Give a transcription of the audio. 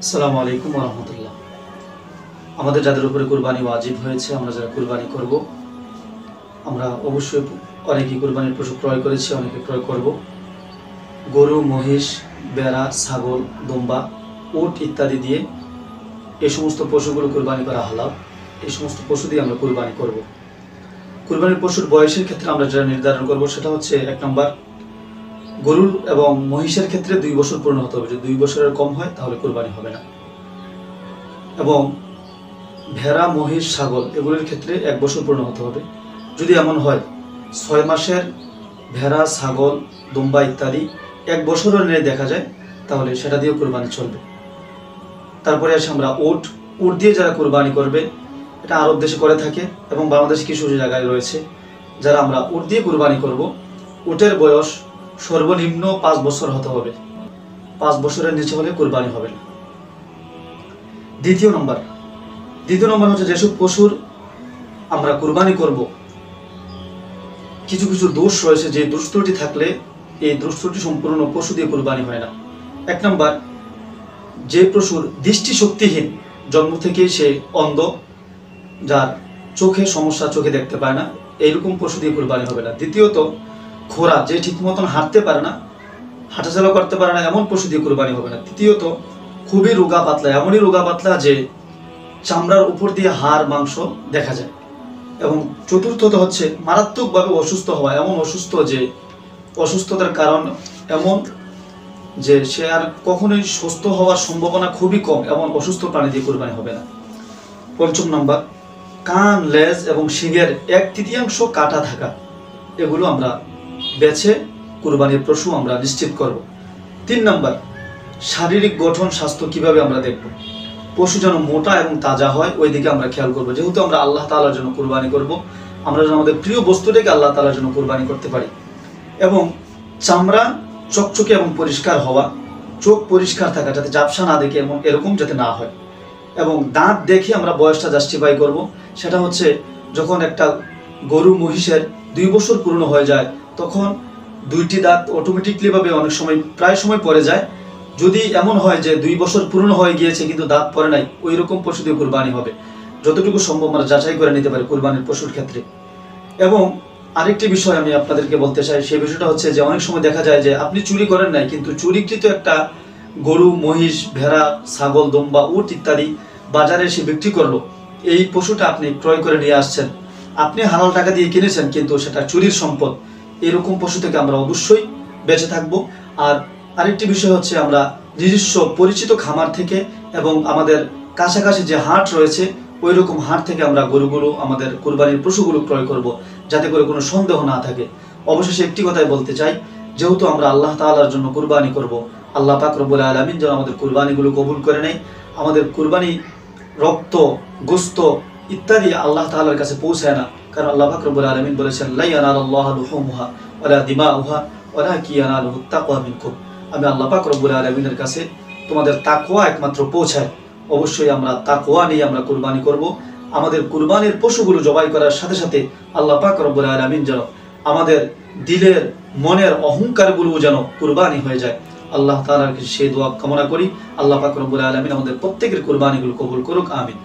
আসসালামু আলাইকুম ওয়া রাহমাতুল্লাহ। আমাদের যাদের উপরে কুরবানি ওয়াজিব হয়েছে, আমরা যারা কুরবানি করব, আমরা অবশ্যই অনেকেই কুরবানির পশু ক্রয় করেছি, অনেকে ক্রয় করব। গরু, মহিষ, ভেড়া, ছাগল, দুম্বা, উট ইত্যাদি দিয়ে এই সমস্ত পশুগুলো কুরবানি করা হালাল। এই সমস্ত পশু দিয়ে আমরা কুরবানি করব। কুরবানির পশুর বয়সের ক্ষেত্রে আমরা যেটা নির্ধারণ করব সেটা হচ্ছে, 1 নম্বর, গরুর এবং মহিষের ক্ষেত্রে 2 বছর পূর্ণ হতে হবে। যদি 2 বছরের কম হয় তাহলে কুরবানি হবে না। এবং ভেড়া, মহিষ, ছাগল এগুলোর ক্ষেত্রে 1 বছর পূর্ণ হতে হবে। যদি এমন হয় 6 মাসের ভেড়া, ছাগল, দুম্বা ইত্যাদি 1 বছরের নিয়ে দেখা যায়, তাহলে সেটা দিয়েও কুরবানি চলবে। তারপরে আসে আমরা উট দিয়ে যারা কুরবানি করবে, এটা আরব দেশে করে থাকে এবং বাংলাদেশে কিছু জায়গায় রয়েছে যারা আমরা উট দিয়ে কুরবানি করব। উটের বয়স সর্বনিম্ন 5 বছর হতে হবে। 5 বছরের নিচে হলে কুরবানি হবে না। দ্বিতীয় নম্বর হচ্ছে, যেসব পশুর আমরা কুরবানি করব, কিছু কিছু দোষ রয়েছে, যে দোষ ত্রুটি থাকলে এই দোষ ত্রুটি সম্পূর্ণ পশু দিয়ে কুরবানি হয় না। 1 নম্বর, যে পশুর দৃষ্টি শক্তিহীন, জন্ম থেকে সে অন্ধ, যার চোখে সমস্যা, চোখে দেখতে পায় না, এইরকম পশু দিয়ে কুরবানি হবে না। দ্বিতীয়ত, খোরা, যে ঠিক মতন হাঁটতে পারে না, হাঁটাচলা করতে পারে না, এমন পশু দিয়ে কুরবানি হবে না। তৃতীয়ত, খুবই রোগা পাতলা, এমনই রোগা পাতলা যে চামড়ার উপর দিয়ে হাড় মাংস দেখা যায়। এবং চতুর্থত হচ্ছে, মারাত্মকভাবে অসুস্থ হওয়া, এমন অসুস্থ যে অসুস্থতার কারণ এমন যে সে আর কখনোই সুস্থ হওয়ার সম্ভাবনা খুবই কম, এমন অসুস্থ প্রাণী দিয়ে কুরবানি হবে না। 5 নম্বর, কান, লেজ এবং শিঙের 1/3 কাটা থাকা, এগুলো আমরা বেছে কুরবানির পশু আমরা নিশ্চিত করব। 3 নম্বর, শারীরিক গঠন, স্বাস্থ্য কিভাবে আমরা দেখব। পশু যেন মোটা এবং তাজা হয়, ওই দিকে আমরা খেয়াল করব। যেহেতু আমরা আল্লাহ তাআলার জন্য কুরবানি করব, আমরা যেন আমাদের প্রিয় বস্তুটাকে আল্লাহ তাআলার জন্য কুরবানি করতে পারি। এবং চামড়া চকচকে এবং পরিষ্কার হওয়া, চোখ পরিষ্কার থাকা, যাতে ঝাপসা না দেখে এরকম যাতে না হয়। এবং দাঁত দেখে আমরা বয়সটা জাস্টিফাই করব। সেটা হচ্ছে, যখন একটা গরু, মহিষের 2 বছর পূর্ণ হয়ে যায়, তখন 2টি দাঁত অটোমেটিকলি ভাবে অনেক সময়, প্রায় সময় পড়ে যায়। যদি এমন হয় যে 2 বছর পূর্ণ হয়ে গিয়েছে কিন্তু দাঁত পড়ে নাই, ওই রকম পশু দিয়ে কুরবানি হবে। যতটুকু সম্ভব আমরা যাচাই করে নিতে পারি কুরবানির পশুর ক্ষেত্রে। এবং আরেকটি বিষয় আমি আপনাদেরকে বলতে চাই, সেই বিষয়টা হচ্ছে যে অনেক সময় দেখা যায় যে আপনি চুরি করেন নাই, কিন্তু চুরিকৃত একটা গরু, মহিষ, ভেড়া, ছাগল, দুম্বা, উট ইত্যাদি বাজারে এসে বিক্রি করলো। এই পশুটা আপনি ক্রয় করে নিয়ে আসছেন, আপনি হালাল টাকা দিয়ে কিনেছেন, কিন্তু সেটা চুরির সম্পদ। এরকম পশু থেকে আমরা অবশ্যই বেঁচে থাকব। আর আরেকটি বিষয় হচ্ছে, আমরা নিজস্ব পরিচিত খামার থেকে এবং আমাদের কাছাকাছি যে হাট রয়েছে, ওই রকম হাট থেকে আমরা গরুগুলো, আমাদের কুরবানির পশুগুলো ক্রয় করব, যাতে করে কোনো সন্দেহ না থাকে। অবশেষে একটি কথাই বলতে চাই, যেহেতু আমরা আল্লাহ তাআলার জন্য কুরবানি করব, আল্লাহ পাক রব্বুল আলামিন যেন আমাদের কুরবানিগুলো কবুল করে নেয়। আমাদের কুরবানি রক্ত, গোস্ত ইত্যাদি আল্লাহ তাআলার কাছে পৌঁছায় না, কারণ আল্লাহ পাক রব্বুল আলামিন বলেছেন, লা ইয়ানালুল্লাহু লুহুমুহা ওয়ালা দিমাউহা ওয়ালাকিন ইয়ানালুহুত তাকওয়া মিনকুম। আমি আল্লাহ পাক রব্বুল আলামিনের কাছে তোমাদের তাকওয়া একমাত্র পৌঁছায়। অবশ্যই আমরা তাকওয়া নিয়ে আমরা কুরবানি করব। আমাদের কুরবানির পশুগুলো জবাই করার সাথে সাথে আল্লাহ পাক রব্বুল আলামিন যেন আমাদের দিলের, মনের অহংকারগুলো যেন কুরবানি হয়ে যায়, আল্লাহ তাআলার কাছে সেই দোয়া কামনা করি। আল্লাহ পাক রব্বুল আলামিন আমাদের প্রত্যেকের কুরবানিগুলো কবুল করুক, আমিন।